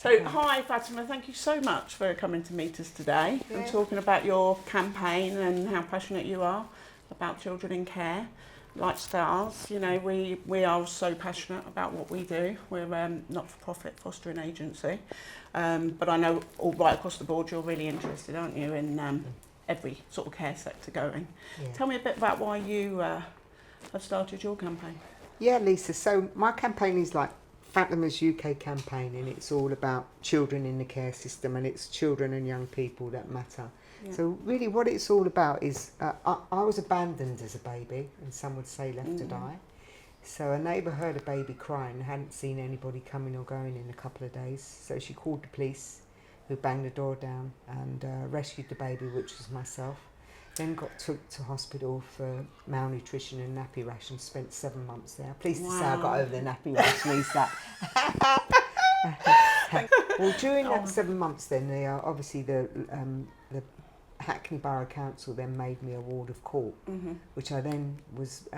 So, hi Fatima, thank you so much for coming to meet us today and talking about your campaign and how passionate you are about children in care. Like Starz, you know, we are so passionate about what we do. We're not-for-profit fostering agency, but I know all right across the board you're really interested, aren't you, in every sort of care sector going. Yeah. Tell me a bit about why you have started your campaign. Yeah, Lisa, so my campaign is like Fatima's UK campaign, and it's all about children in the care system, and it's children and young people that matter. Yeah. So really what it's all about is, I was abandoned as a baby, and some would say left to die. So a neighbour heard a baby crying, hadn't seen anybody coming or going in a couple of days, so she called the police, who banged the door down and rescued the baby, which was myself. Then got took to hospital for malnutrition and nappy rash and spent 7 months there. Pleased to say I got over the nappy rash, Lisa. Well, during that 7 months then, obviously the Hackney Borough Council then made me a ward of court, which I then was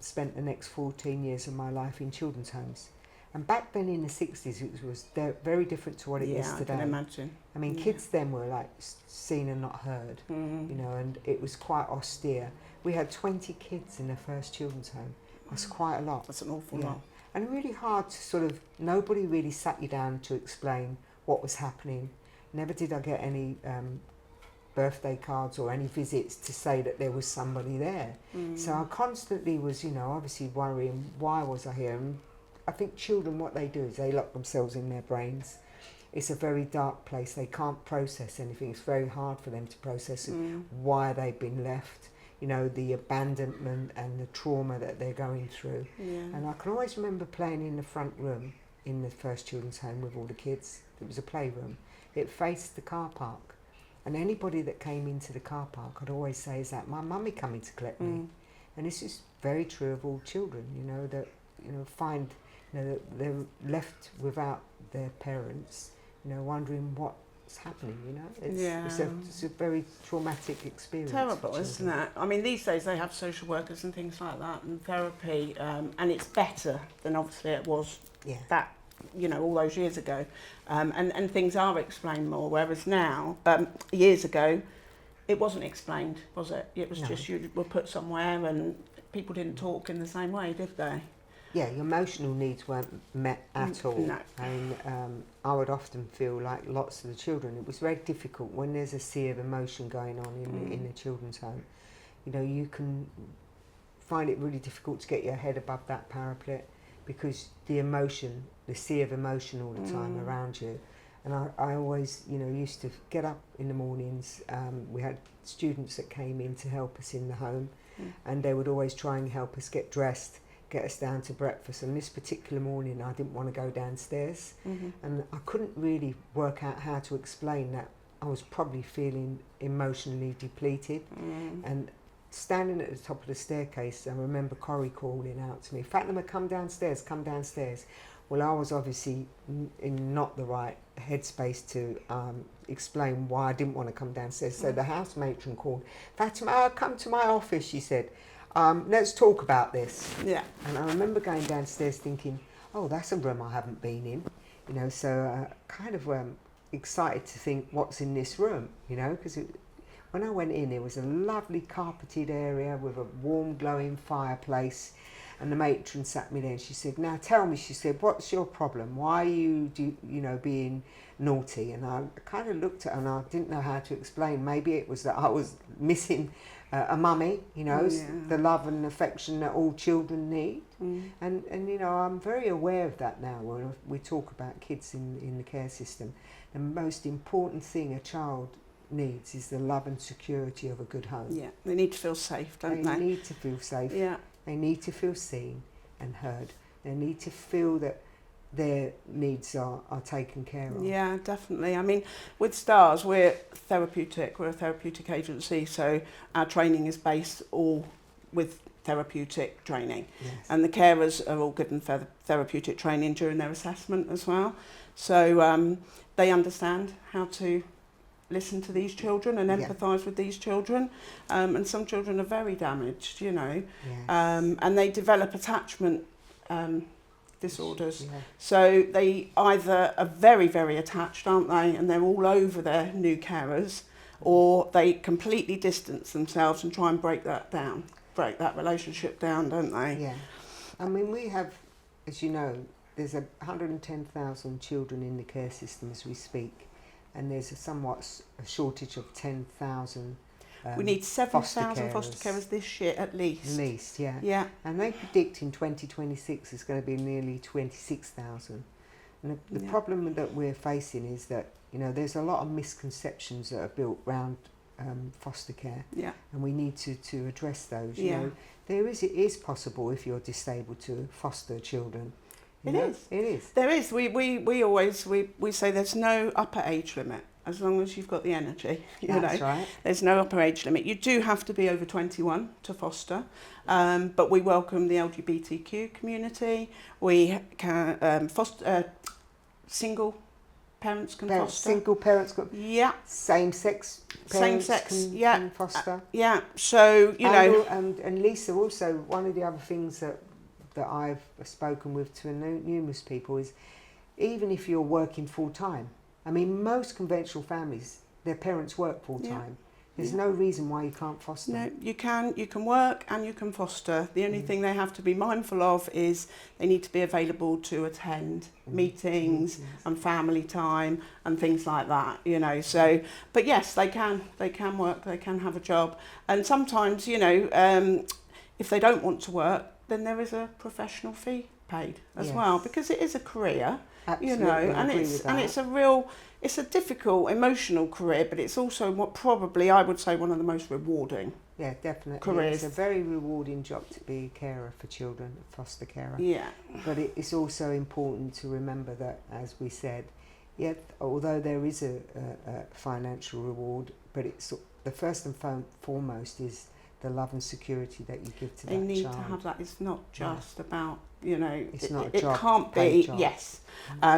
spent the next 14 years of my life in children's homes. And back then in the 60s, it was very different to what it is today. I can imagine. I mean, kids then were like seen and not heard, you know, and it was quite austere. We had 20 kids in the first children's home. That's quite a lot. That's an awful lot. And really hard to sort of, nobody really sat you down to explain what was happening. Never did I get any birthday cards or any visits to say that there was somebody there. So I constantly was, you know, obviously worrying, why was I here? And I think children, what they do is they lock themselves in their brains. It's a very dark place. They can't process anything. It's very hard for them to process why they've been left, you know, the abandonment and the trauma that they're going through. And I can always remember playing in the front room in the first children's home with all the kids. It was a playroom. It faced the car park. And anybody that came into the car park, I'd always say, is that my mummy coming to collect me? And this is very true of all children, you know, that, you know, find... You know, they're left without their parents, you know, wondering what's happening, you know. It's a very traumatic experience. Terrible, isn't it? I mean, these days they have social workers and things like that and therapy, and it's better than obviously it was that, you know, all those years ago. And things are explained more, whereas now, years ago, it wasn't explained, was it? It was just you were put somewhere and people didn't talk in the same way, did they? Yeah, your emotional needs weren't met at all. No. And I would often feel like lots of the children, it was very difficult when there's a sea of emotion going on in the children's home. You know, you can find it really difficult to get your head above that parapet because the emotion, the sea of emotion all the time around you. And I always, you know, used to get up in the mornings. We had students that came in to help us in the home, and they would always try and help us get dressed, get us down to breakfast. And this particular morning I didn't want to go downstairs, and I couldn't really work out how to explain that I was probably feeling emotionally depleted. And standing at the top of the staircase, I remember Corrie calling out to me, "Fatima, come downstairs, come downstairs." Well, I was obviously in not the right headspace to explain why I didn't want to come downstairs. So the house matron called, "Fatima, come to my office," she said. "Let's talk about this." Yeah. And I remember going downstairs thinking, oh, that's a room I haven't been in, you know, so kind of excited to think what's in this room, you know, because when I went in, it was a lovely carpeted area with a warm glowing fireplace, and the matron sat me there and she said, "Now tell me," she said, "what's your problem? Why are you, you know, being naughty?" And I kind of looked at her and I didn't know how to explain. Maybe it was that I was missing a mummy, you know, the love and affection that all children need. And you know, I'm very aware of that now when we talk about kids in the care system. The most important thing a child needs is the love and security of a good home. Yeah, they need to feel safe, don't they? They need to feel safe. Yeah. They need to feel seen and heard. They need to feel that their needs are taken care of. Yeah, definitely. I mean, with Starz, we're a therapeutic agency, so our training is based all with therapeutic training. Yes. And the carers are all given therapeutic training during their assessment as well. So they understand how to listen to these children and empathise with these children. And some children are very damaged, you know, Yes. and they develop attachment disorders. Yeah. So they either are very, very attached, aren't they, and they're all over their new carers, or they completely distance themselves and try and break that relationship down, don't they? Yeah. I mean, we have, as you know, there's 110,000 children in the care system as we speak, and there's a shortage of 10,000. We need 7,000 foster carers this year at least. At least, yeah. Yeah. And they predict in 2026 it's going to be nearly 26,000. And the problem that we're facing is that, you know, there's a lot of misconceptions that are built around foster care. Yeah. And we need to address those. You know, it is possible if you're disabled to foster children. It is. There is. We always say there's no upper age limit. As long as you've got the energy, That's right. There's no upper age limit. You do have to be over 21 to foster, but we welcome the LGBTQ community. We can foster single parents can foster. Single parents can. Yeah. Same-sex parents can foster. Yeah. So and Lisa, also one of the other things that I've spoken with to numerous people is, even if you're working full time. I mean, most conventional families, their parents work full time. There's no reason why you can't foster. No, you can work and you can foster. The only thing they have to be mindful of is they need to be available to attend meetings and family time and things like that, you know. So, but yes, they can work, they can have a job. And sometimes, you know, if they don't want to work, then there is a professional fee paid as well, because it is a career. Absolutely, you know, and it's a difficult emotional career, but it's also what probably I would say one of the most rewarding. Yeah, definitely. Careers. It's a very rewarding job to be a carer for children, a foster carer. Yeah. But it's also important to remember that, as we said, although there is a financial reward, but it's the first and foremost is the love and security that you give to that child. They need to have that. It's not just about, you know, it's not it can't be, yes.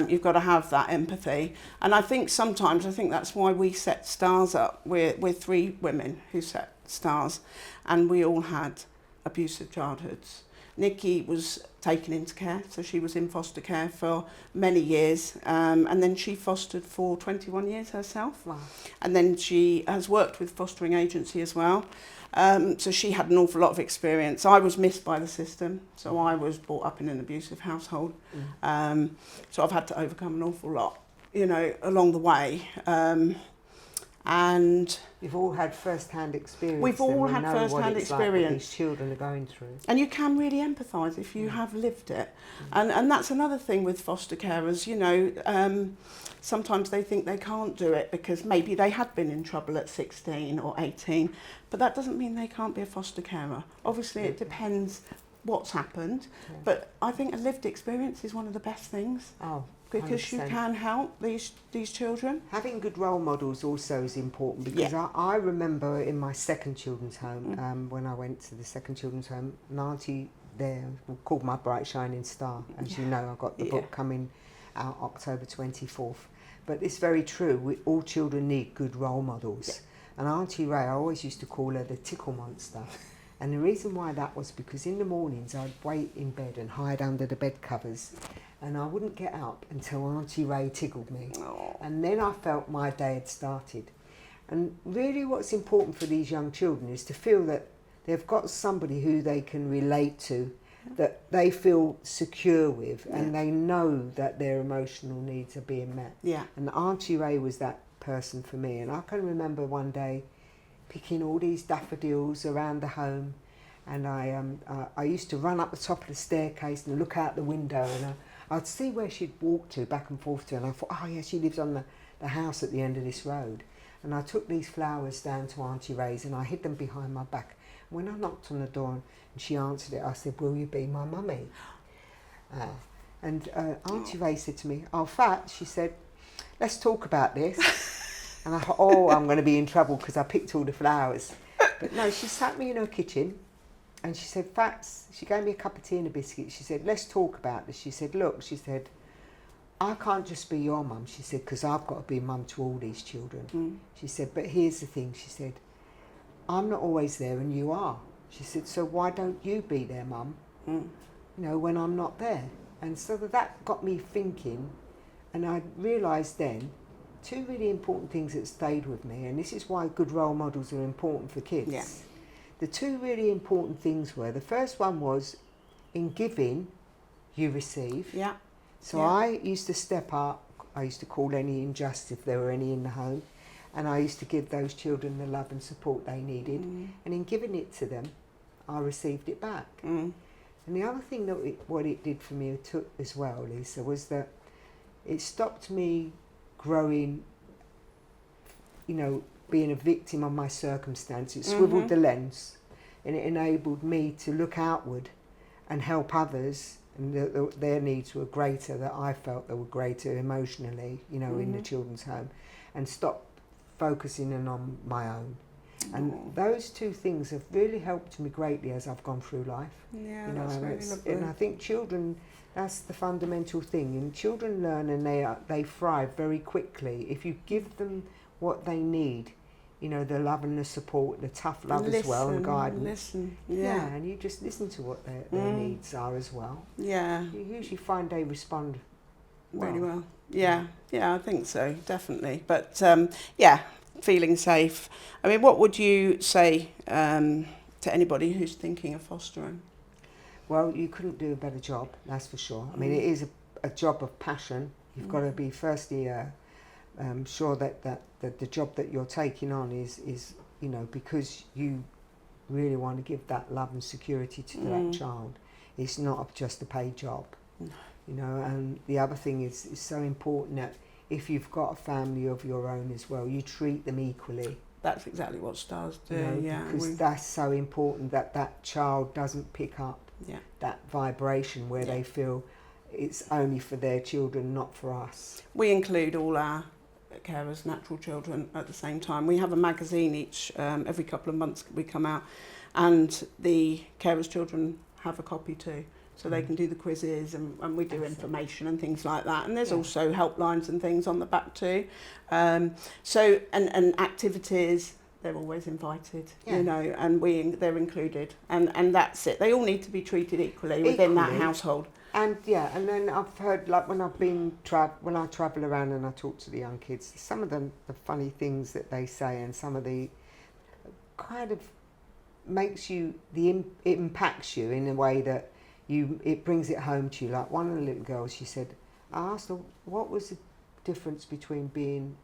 You've got to have that empathy. And I think sometimes, that's why we set Starz up. We're three women who set Starz, and we all had abusive childhoods. Nikki was taken into care, so she was in foster care for many years, and then she fostered for 21 years herself. Wow. And then she has worked with fostering agency as well. So she had an awful lot of experience. I was missed by the system, so I was brought up in an abusive household. So I've had to overcome an awful lot, you know, along the way. And you've all had first-hand experience. We've all had first-hand experience. Like these children are going through. And you can really empathise if you have lived it. And that's another thing with foster carers, you know, sometimes they think they can't do it because maybe they had been in trouble at 16 or 18, but that doesn't mean they can't be a foster carer. Obviously, it depends what's happened, but I think a lived experience is one of the best things. Oh, because 100%. You can help these children. Having good role models also is important, because I remember in my second children's home, when I went to the second children's home, an auntie there called My Bright Shining Star. As you know, I've got the book coming out October 24th. But it's very true, all children need good role models. And Auntie Ray, I always used to call her the tickle monster. And the reason why that was because in the mornings I'd wait in bed and hide under the bed covers, and I wouldn't get up until Auntie Ray tickled me. And then I felt my day had started. And really what's important for these young children is to feel that they've got somebody who they can relate to, that they feel secure with, and they know that their emotional needs are being met. And Auntie Ray was that person for me. And I can remember one day picking all these daffodils around the home, and I used to run up the top of the staircase and look out the window, and I'd see where she'd walk to, back and forth to, and I thought, oh yeah, she lives on the house at the end of this road. And I took these flowers down to Auntie Ray's and I hid them behind my back. And when I knocked on the door and she answered it, I said, will you be my mummy? And Auntie Ray said to me, oh, Fat, she said, let's talk about this. And I thought, oh, I'm going to be in trouble because I picked all the flowers. But no, she sat me in her kitchen and she said, Fats, she gave me a cup of tea and a biscuit. She said, let's talk about this. She said, look, she said, I can't just be your mum, she said, because I've got to be mum to all these children. She said, but here's the thing, she said, I'm not always there and you are. She said, so why don't you be their mum, you know, when I'm not there? And so that got me thinking, and I realised then two really important things that stayed with me, and this is why good role models are important for kids. Yeah. The two really important things were, the first one was, in giving, you receive. Yeah. So Yeah. I used to step up, I used to call any injustice if there were any in the home, and I used to give those children the love and support they needed. And in giving it to them, I received it back. And the other thing that what it did for me as well, Lisa, was that it stopped me growing, you know, being a victim of my circumstance. It swiveled the lens, and it enabled me to look outward and help others, and their needs were greater, that I felt they were greater emotionally, you know, in the children's home, and stop focusing in on my own. And those two things have really helped me greatly as I've gone through life. Yeah, You know, that's really lovely. and I think children, that's the fundamental thing. And children learn, and they thrive very quickly if you give them what they need. You know, the love and the support, the tough love as well, and guidance. Listen, Yeah, and you just listen to what their needs are as well. Yeah. You usually find they respond Really well. Yeah, I think so, definitely. But yeah, feeling safe. I mean, what would you say to anybody who's thinking of fostering? Well, you couldn't do a better job, that's for sure. I mean, it is a job of passion. You've got to be firstly sure that the job that you're taking on is, you know, because you really want to give that love and security to that child. It's not just a paid job, you know. And the other thing is, it's so important that if you've got a family of your own as well, you treat them equally. That's exactly what Starz do, You know, yeah. because that's so important, that child doesn't pick up that vibration where they feel it's only for their children, not for us. We include all our carers' natural children at the same time. We have a magazine every couple of months we come out, and the carers' children have a copy too. So they can do the quizzes, and we do information and things like that. And there's also helplines and things on the back too. So activities, they're always invited, you know, and they're included. And that's it. They all need to be treated equally within that household. And and then I've heard, like when when I travel around and I talk to the young kids, some of the funny things that they say, and some of the kind of makes you, it impacts you in a way that it brings it home to you. Like one of the little girls, she said, I asked her, what was the difference between being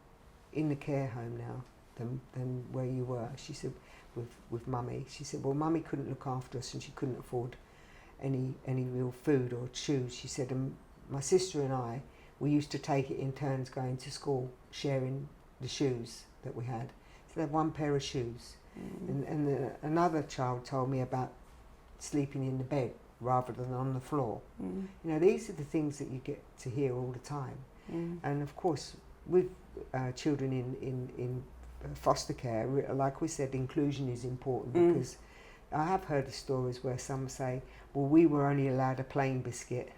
in the care home now than where you were? She said, with mummy. She said, well, mummy couldn't look after us and she couldn't afford any real food or shoes. She said, and my sister and I, we used to take it in turns going to school, sharing the shoes that we had. So they had one pair of shoes. And another child told me about sleeping in the bed rather than on the floor. You know, these are the things that you get to hear all the time. And of course, with children in foster care, like we said, inclusion is important, because I have heard of stories where some say, well, we were only allowed a plain biscuit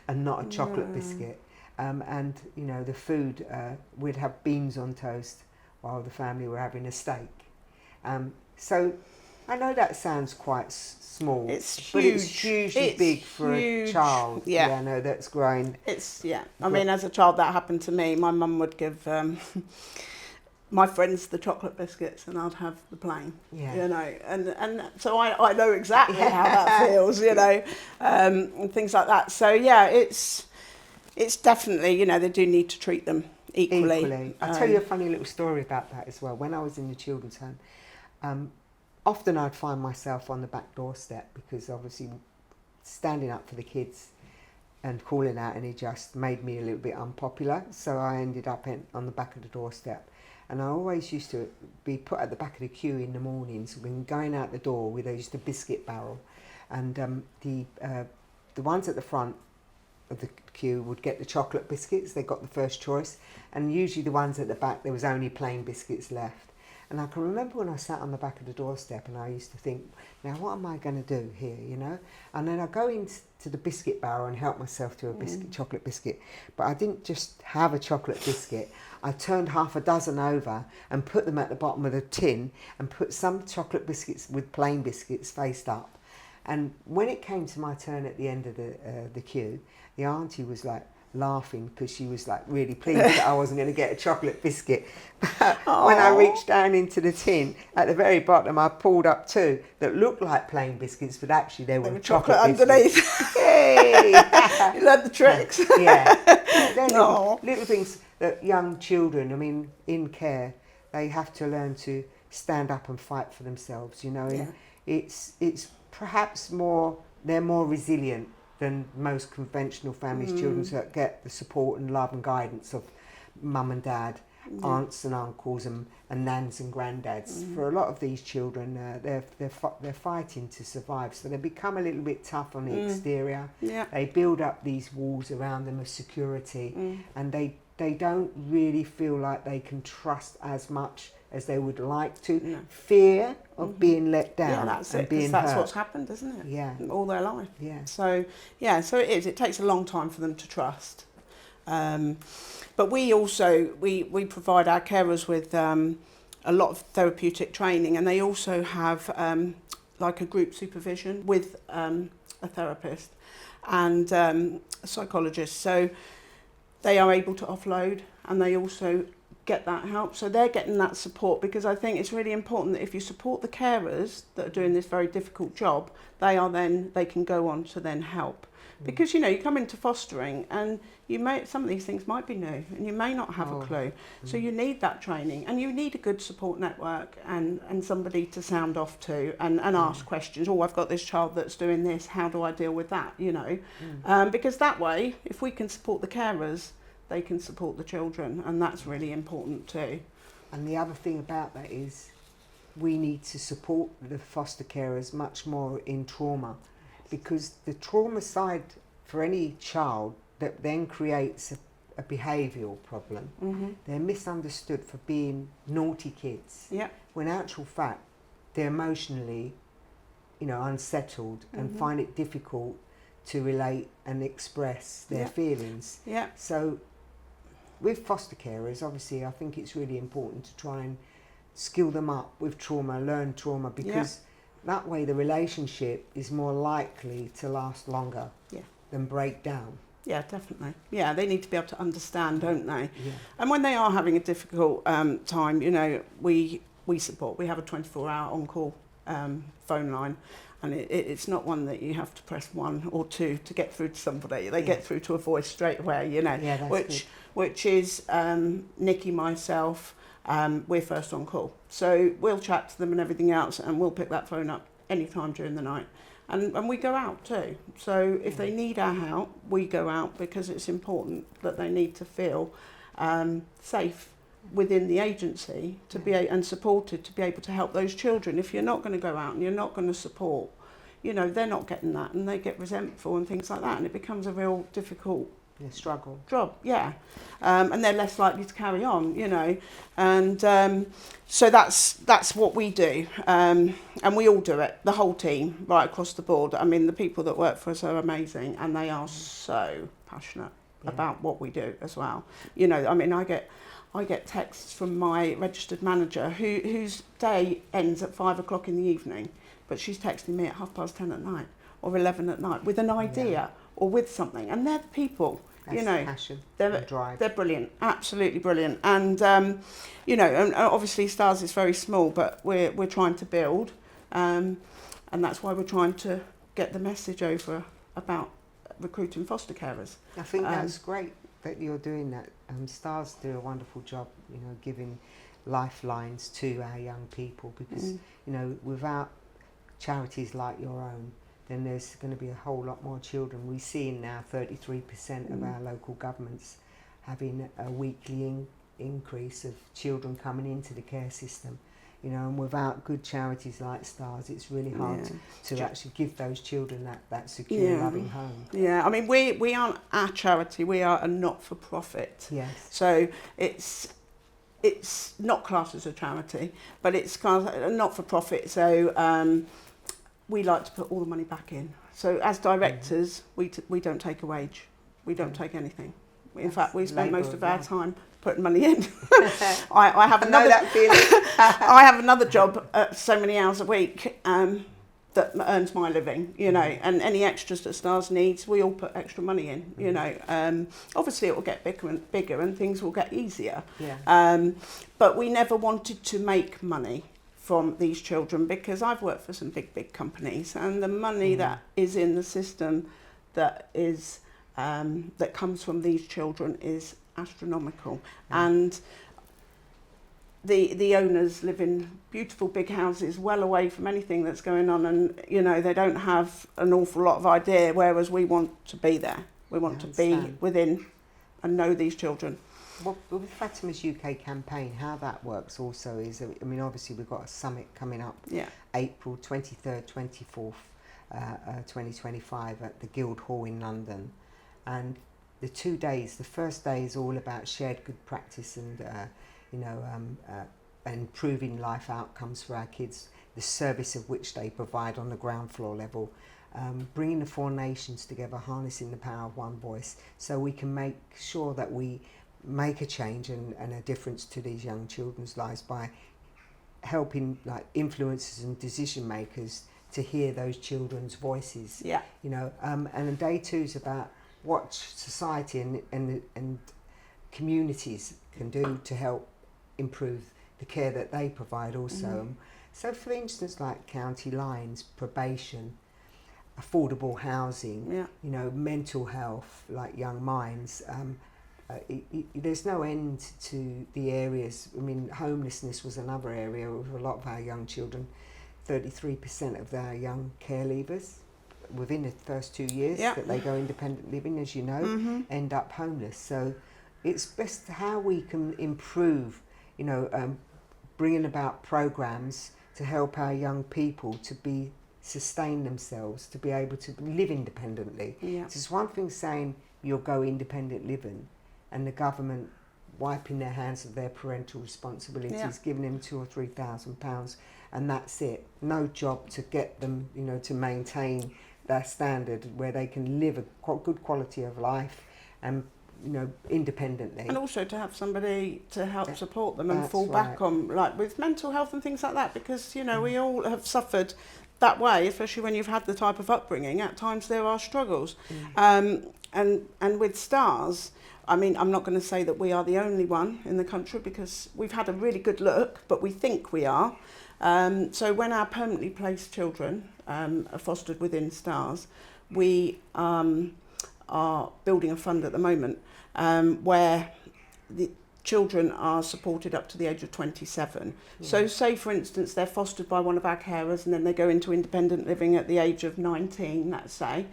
and not a chocolate biscuit. And, you know, the food, we'd have beans on toast while the family were having a steak. So I know that sounds quite small, but it's hugely big for a child. Yeah, no, that's growing. I mean, as a child, that happened to me. My mum would give my friends the chocolate biscuits, and I'd have the plain. You know, and so I know exactly how that feels. You know, and things like that. So yeah, it's definitely, you know, they do need to treat them equally. I'll tell you a funny little story about that as well. When I was in the children's home, often I'd find myself on the back doorstep, because obviously standing up for the kids and calling out any just made me a little bit unpopular. So I ended up on the back of the doorstep. And I always used to be put at the back of the queue in the mornings when going out the door with a biscuit barrel. And the ones at the front of the queue would get the chocolate biscuits. They got the first choice. And usually the ones at the back, there was only plain biscuits left. And I can remember when I sat on the back of the doorstep and I used to think, now what am I going to do here, you know? And then I go into the biscuit barrel and help myself to a chocolate biscuit. But I didn't just have a chocolate biscuit. I turned half a dozen over and put them at the bottom of the tin and put some chocolate biscuits with plain biscuits faced up. And when it came to my turn at the end of the queue, the auntie was like laughing because she was like really pleased that I wasn't going to get a chocolate biscuit. But when I reached down into the tin, at the very bottom, I pulled up 2 that looked like plain biscuits, but actually they were chocolate underneath. Yay! You learned the tricks. Yeah. They're little things that young children, I mean, in care, they have to learn to stand up and fight for themselves, you know. Yeah. It's perhaps they're more resilient than most conventional families, children that get the support and love and guidance of mum and dad, aunts and uncles and nans and granddads. For a lot of these children, they're fighting to survive, so they become a little bit tough on the exterior. Yeah. They build up these walls around them of security, and they don't really feel like they can trust as much as they would like to. No. Fear of being let down. Yeah, that's and it. being That's hurt. what's happened, isn't it? Yeah. All their life. Yeah. So it is. It takes a long time for them to trust. But we also we provide our carers with a lot of therapeutic training, and they also have like a group supervision with a therapist and a psychologist. So they are able to offload, and they also get that help. So they're getting that support, because I think it's really important that if you support the carers that are doing this very difficult job, they can go on to then help. Because, you know, you come into fostering and some of these things might be new and you may not have a clue. So you need that training, and you need a good support network and somebody to sound off to and ask questions. Oh, I've got this child that's doing this, how do I deal with that, you know? Because that way, if we can support the carers, they can support the children, and that's really important too. And the other thing about that is we need to support the foster carers much more in trauma, because the trauma side for any child that then creates a behavioural problem, they're misunderstood for being naughty kids. Yeah. When in actual fact, they're emotionally, you know, unsettled and find it difficult to relate and express their feelings. Yeah. So with foster carers, obviously, I think it's really important to try and skill them up with trauma, learn trauma, because that way the relationship is more likely to last longer than break down. Yeah, definitely. Yeah, they need to be able to understand, don't they? Yeah. And when they are having a difficult time, you know, we support. We have a 24-hour on-call phone line, and it's not one that you have to press 1 or 2 to get through to somebody. They get through to a voice straight away, you know, which is Nikki, myself, we're first on call. So we'll chat to them and everything else, and we'll pick that phone up any time during the night. And we go out too. So if they need our help, we go out, because it's important that they need to feel safe within the agency to be and supported to be able to help those children. If you're not going to go out and you're not going to support, you know, they're not getting that, and they get resentful and things like that, and it becomes a real difficult struggle job, and they're less likely to carry on, you know, and so that's what we do, and we all do it, the whole team, right across the board. I mean, the people that work for us are amazing, and they are so passionate about what we do as well. You know, I mean, I get texts from my registered manager whose day ends at 5 o'clock in the evening, but she's texting me at 10:30 at night or 11 at night with an idea or with something, and they're the people. That's you know, passion, they're drive. They're brilliant, absolutely brilliant, and you know, and obviously Starz is very small, but we're trying to build, and that's why we're trying to get the message over about recruiting foster carers. I think that's great that you're doing that. Starz do a wonderful job, you know, giving lifelines to our young people, because you know, without charities like your own, then there's going to be a whole lot more children. We're seeing now 33% of our local governments having a weekly increase of children coming into the care system. You know, and without good charities like Starz, it's really hard to actually give those children that secure, loving home. Yeah, I mean, we aren't a charity, we are a not-for-profit. Yes. So it's not classed as a charity, but it's kind of a not-for-profit. So we like to put all the money back in. So as directors, we don't take a wage. We don't take anything. In fact, we spend most of our time putting money in. I have another. I know that feeling. I have another job at so many hours a week, that earns my living, you know, and any extras that Starz needs, we all put extra money in, you know. Obviously it will get bigger and things will get easier. Yeah. But we never wanted to make money from these children, because I've worked for some big companies, and the money that is in the system that is that comes from these children is astronomical. And the owners live in beautiful big houses well away from anything that's going on, and you know, they don't have an awful lot of idea, whereas we want to be there. We want to be within and know these children. Well, with Fatima's UK campaign, how that works also is, I mean, obviously we've got a summit coming up, April 23rd, 24th, 2025 at the Guildhall in London. And the 2 days, the first day is all about shared good practice and, improving life outcomes for our kids, the service of which they provide on the ground floor level. Bringing the 4 nations together, harnessing the power of one voice, so we can make sure that we make a change and a difference to these young children's lives by helping like influencers and decision makers to hear those children's voices. Yeah. You know, and day 2 is about what society and communities can do to help improve the care that they provide also. So for instance, like county lines, probation, affordable housing, you know, mental health, like Young Minds. There's no end to the areas. I mean, homelessness was another area with a lot of our young children. 33% of our young care leavers within the first 2 years that they go independent living, as you know, end up homeless. So it's best how we can improve, you know, bringing about programs to help our young people to sustain themselves, to be able to live independently. So it's one thing saying you'll go independent living, and the government wiping their hands of their parental responsibilities, giving them £2,000 or £3,000, and that's it. No job to get them, you know, to maintain their standard where they can live a good quality of life and, you know, independently. And also to have somebody to help support them and fall back on, like with mental health and things like that, because, you know, we all have suffered that way, especially when you've had the type of upbringing. At times there are struggles. And with Starz, I mean, I'm not going to say that we are the only one in the country, because we've had a really good look, but we think we are. So when our permanently placed children are fostered within Starz, we are building a fund at the moment where the children are supported up to the age of 27. So say, for instance, they're fostered by one of our carers and then they go into independent living at the age of 19, let's say.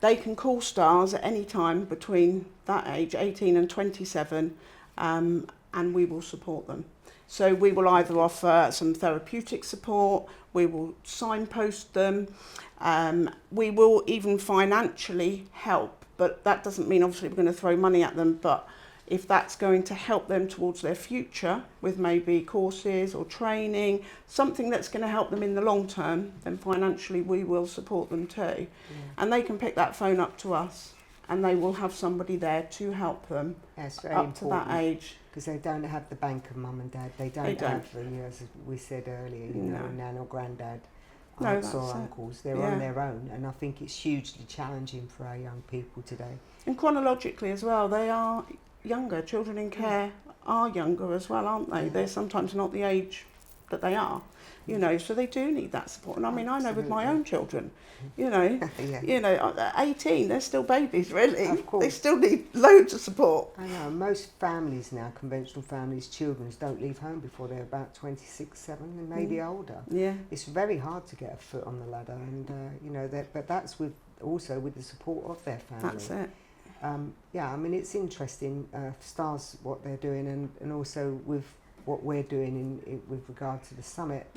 They can call Starz at any time between that age, 18 and 27, and we will support them. So we will either offer some therapeutic support, we will signpost them, we will even financially help, but that doesn't mean obviously we're going to throw money at them, but if that's going to help them towards their future with maybe courses or training, something that's going to help them in the long term, then financially we will support them too. And they can pick that phone up to us and they will have somebody there to help them up to that age. Because they don't have the bank of mum and dad. They don't have the, as we said earlier, you know, nan or granddad, aunts or uncles. They're on their own, and I think it's hugely challenging for our young people today. And chronologically as well, they are younger. Children in care are younger as well, aren't they? They're sometimes not the age that they are, you know, so they do need that support. And I mean, I know with my own children, you know, you know, at 18, they're still babies, really. Of course. They still need loads of support. I know, most families now, conventional families, children don't leave home before they're about 26, 7 and maybe older. It's very hard to get a foot on the ladder, and, you know, but that's also with the support of their family. That's it. I mean, it's interesting, Starz, what they're doing, and also with what we're doing with regard to the summit.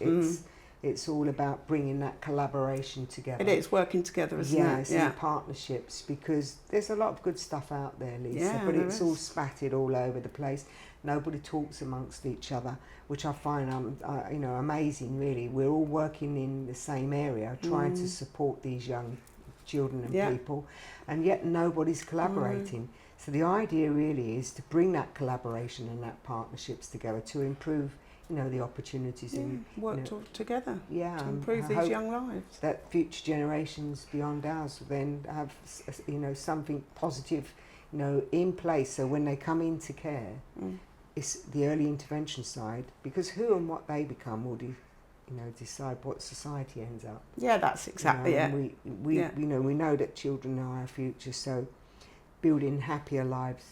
It's all about bringing that collaboration together. It is working together, isn't it? Yeah, partnerships, because there's a lot of good stuff out there, Lisa, but it's all spattered all over the place. Nobody talks amongst each other, which I find you know, amazing, really. We're all working in the same area, trying to support these young children and people, and yet nobody's collaborating. So the idea really is to bring that collaboration and that partnerships together to improve the opportunities and work together to improve these young lives. That future generations beyond ours then have something positive in place, so when they come into care, it's the early intervention side, because who and what they become will decide what society ends up. Yeah, that's exactly it. We know that children are our future, so building happier lives,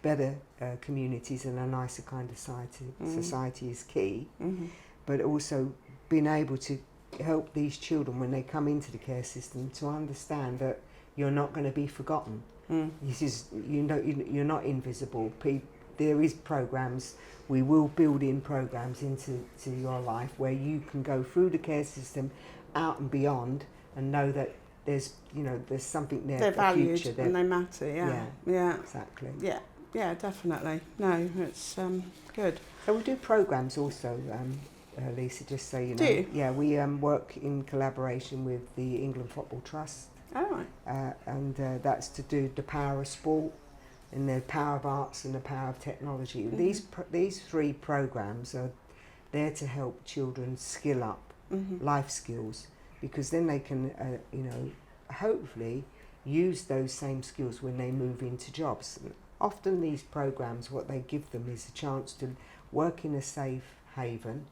better communities and a nicer kind of society is key. But also being able to help these children when they come into the care system to understand that you're not going to be forgotten. This is, you're not invisible. There is programs. We will build in programs into your life where you can go through the care system, out and beyond, and know that there's something there. They're for valued future. and they matter. Yeah, exactly. Yeah, definitely. No, it's good. So we do programs also, Lisa. Just so you know. Do you? Yeah, we work in collaboration with the England Football Trust. All right. And that's to do the power of sport and the power of arts and the power of technology. These three programs are there to help children skill up, life skills, because then they can, hopefully use those same skills when they move into jobs. Often these programs, what they give them is a chance to work in a safe haven,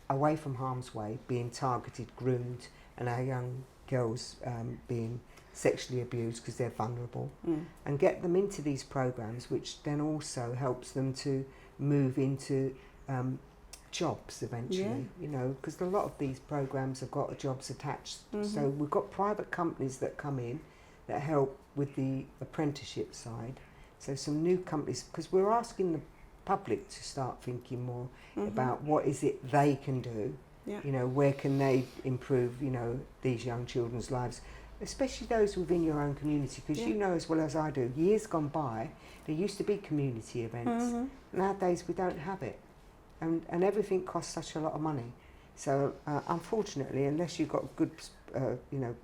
away from harm's way, being targeted, groomed, and our young girls being sexually abused because they're vulnerable, and get them into these programs, which then also helps them to move into jobs eventually, because a lot of these programs have got jobs attached. So we've got private companies that come in that help with the apprenticeship side. So some new companies, because we're asking the public to start thinking more about what is it they can do. Where can they improve, these young children's lives, especially those within your own community, because you know as well as I do, years gone by, there used to be community events. Nowadays we don't have it, and everything costs such a lot of money. So unfortunately, unless you've got good,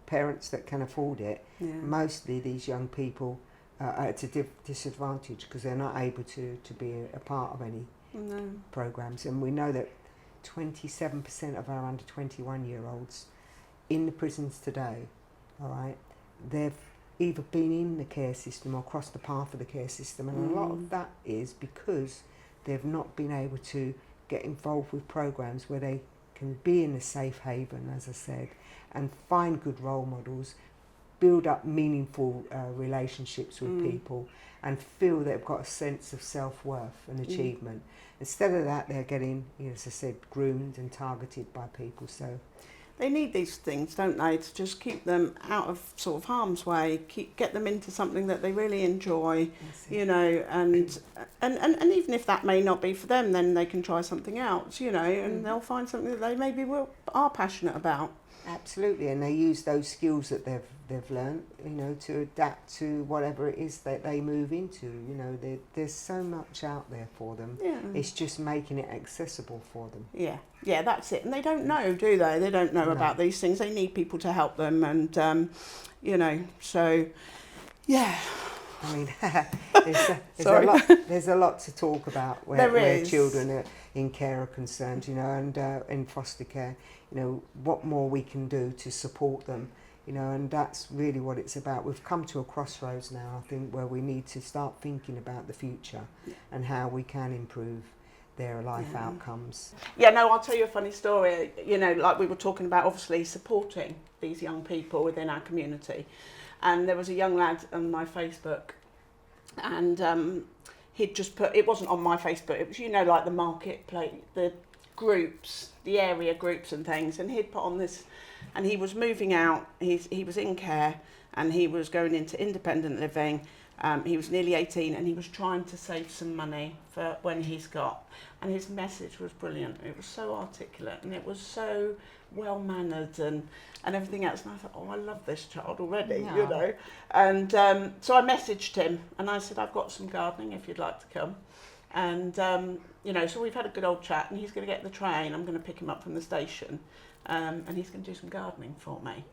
parents that can afford it, mostly these young people are at a disadvantage because they're not able to be a part of any programs. And we know that 27% of our under 21-year-olds in the prisons today, all right, they've either been in the care system or crossed the path of the care system, and a lot of that is because they've not been able to get involved with programs where they can be in a safe haven, as I said, and find good role models, build up meaningful relationships with people, and feel they've got a sense of self-worth and achievement. Instead of that, they're getting, as I said, groomed and targeted by people. So they need these things, don't they, to just keep them out of sort of harm's way, get them into something that they really enjoy, and even if that may not be for them, then they can try something else, and they'll find something that they maybe are passionate about. Absolutely, and they use those skills that they've learned, to adapt to whatever it is that they move into. There's so much out there for them. Yeah. It's just making it accessible for them. Yeah, that's it. And they don't know, do they? They don't know about these things. They need people to help them, and so yeah. I mean, there's a lot to talk about where children are in care are concerned, and in foster care, what more we can do to support them, and that's really what it's about. We've come to a crossroads now, I think, where we need to start thinking about the future and how we can improve their life outcomes. Yeah, no, I'll tell you a funny story. Like we were talking about, obviously supporting these young people within our community. And there was a young lad on my Facebook, and he'd just put, it wasn't on my Facebook, it was, like the marketplace, the groups, the area groups and things, and he'd put on this, and he was moving out, he was in care, and he was going into independent living. He was nearly 18, and he was trying to save some money for when he's got, and his message was brilliant. It was so articulate, and it was so well mannered, and everything else. And I thought, oh, I love this child already, And so I messaged him, and I said, I've got some gardening if you'd like to come. And so we've had a good old chat, and he's going to get the train. I'm going to pick him up from the station, and he's going to do some gardening for me.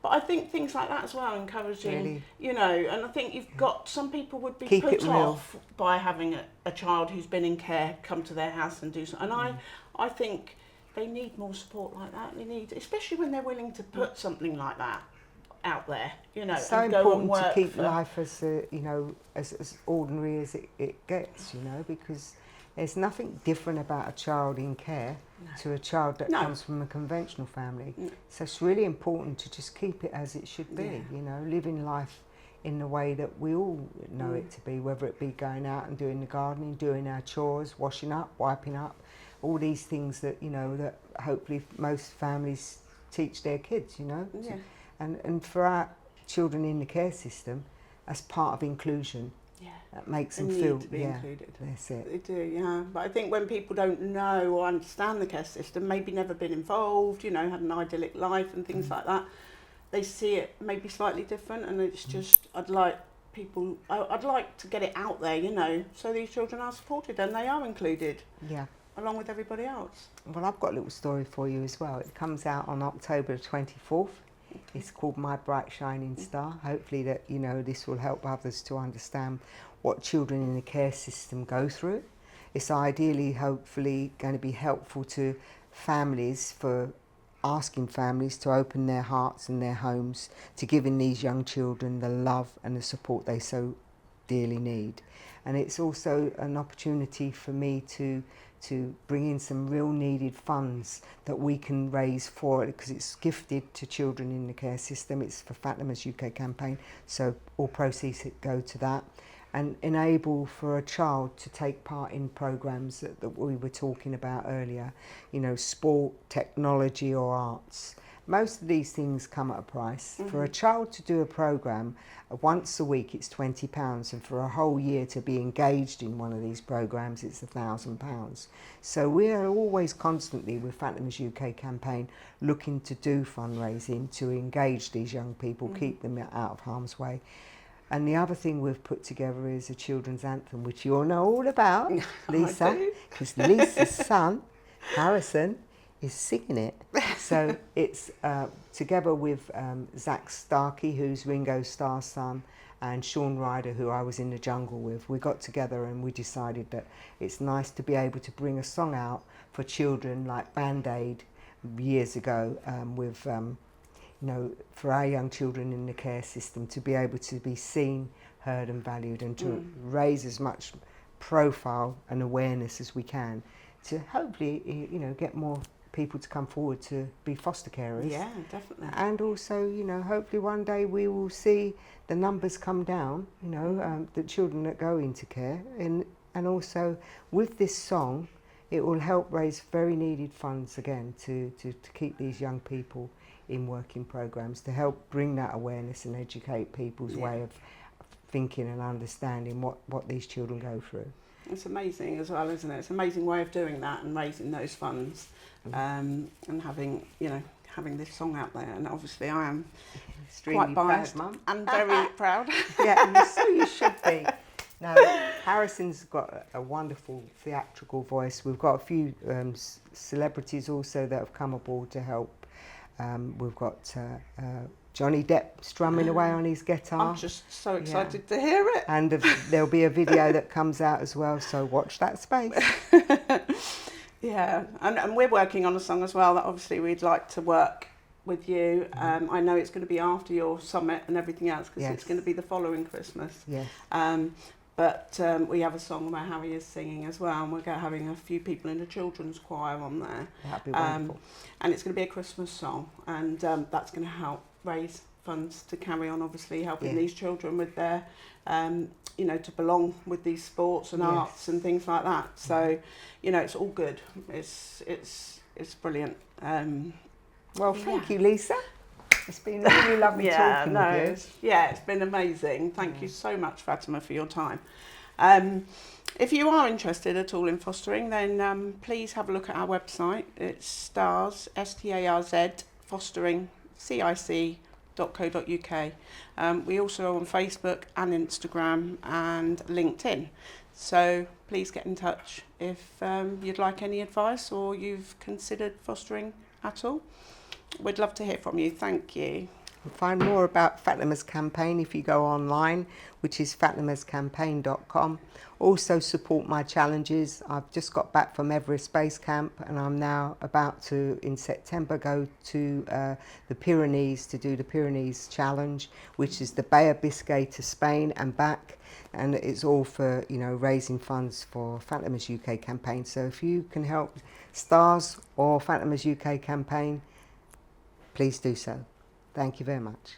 But I think things like that as well, encouraging, Really? you know, and I think you've got, some people would be Keep it put real. off by having a child who's been in care come to their house and do something. And I think they need more support like that. They need, especially when they're willing to put something like that out there, you know, It's so and go and important to work keep for, life as you know, as ordinary as it gets, you know, because there's nothing different about a child in care to a child that comes from a conventional family. So it's really important to just keep it as it should be, you know, living life in the way that we all know it to be, whether it be going out and doing the gardening, doing our chores, washing up, wiping up, all these things that, you know, that hopefully most families teach their kids, you know. And for our children in the care system, as part of inclusion, that makes them feel to be included. That's it. They do, yeah. But I think when people don't know or understand the care system, maybe never been involved, you know, had an idyllic life and things like that, they see it maybe slightly different, and it's just, I'd like to get it out there, you know, so these children are supported and they are included. Along with everybody else. Well, I've got a little story for you as well. It comes out on October the 24th. It's called My Bright Shining Star. Hopefully that, you know, this will help others to understand what children in the care system go through. It's ideally, hopefully, going to be helpful to families, for asking families to open their hearts and their homes to giving these young children the love and the support they so dearly need. And it's also an opportunity for me to bring in some real needed funds that we can raise for it, because it's gifted to children in the care system. It's for Fatima's UK campaign, so all proceeds go to that, and enable for a child to take part in programs that we were talking about earlier, you know, sport, technology or arts. Most of these things come at a price. For a child to do a program once a week, it's £20, and for a whole year to be engaged in one of these programs, it's £1,000. So we are always constantly with Fatima's UK campaign looking to do fundraising to engage these young people, keep them out of harm's way. And the other thing we've put together is a children's anthem, which you all know all about, Lisa, because Lisa's son, Harrison, is singing it. So it's together with Zach Starkey, who's Ringo Starr's son, and Sean Ryder, who I was in the jungle with. We got together and we decided that it's nice to be able to bring a song out for children like Band-Aid years ago, with you know, for our young children in the care system to be able to be seen, heard and valued, and to raise as much profile and awareness as we can to hopefully, you know, get more people to come forward to be foster carers. Yeah, definitely. And also, you know, hopefully one day we will see the numbers come down, you know, the children that go into care. And also with this song, it will help raise very needed funds again to keep these young people in working programs, to help bring that awareness and educate people's way of thinking and understanding what these children go through. It's amazing as well, isn't it? It's an amazing way of doing that and raising those funds, and having, you know, having this song out there. And obviously I am Extremely quite biased proud, Mum. and very proud. Yeah, so you should be. No, Harrison's got a wonderful theatrical voice. We've got a few celebrities also that have come aboard to help. We've got Johnny Depp strumming away on his guitar. I'm just so excited to hear it. And there'll be a video that comes out as well, so watch that space. Yeah, and we're working on a song as well that obviously we'd like to work with you. I know it's going to be after your summit and everything else, because it's going to be the following Christmas. Yes. But we have a song where Harry is singing as well, and we're having a few people in the children's choir on there. That'd be wonderful. And it's going to be a Christmas song, and that's going to help raise funds to carry on, obviously, helping these children with their, you know, to belong with these sports and arts and things like that. So, you know, it's all good. It's brilliant. Well, thank you, Lisa. It's been really lovely talking with you. Yeah, it's been amazing. Thank you so much, Fatima, for your time. If you are interested at all in fostering, then please have a look at our website. It's Starz, S-T-A-R-Z, fostering, CIC.co.uk. We also are on Facebook and Instagram and LinkedIn. So please get in touch if you'd like any advice or you've considered fostering at all. We'd love to hear from you. Thank you. Find more about Fatima's campaign if you go online, which is fatima'sukcampaign.com. Also support my challenges. I've just got back from Everest Base Camp, and I'm now about to, in September, go to the Pyrenees to do the Pyrenees Challenge, which is the Bay of Biscay to Spain and back. And it's all for, you know, raising funds for Fatima's UK campaign. So if you can help Starz or Fatima's UK campaign, please do so. Thank you very much.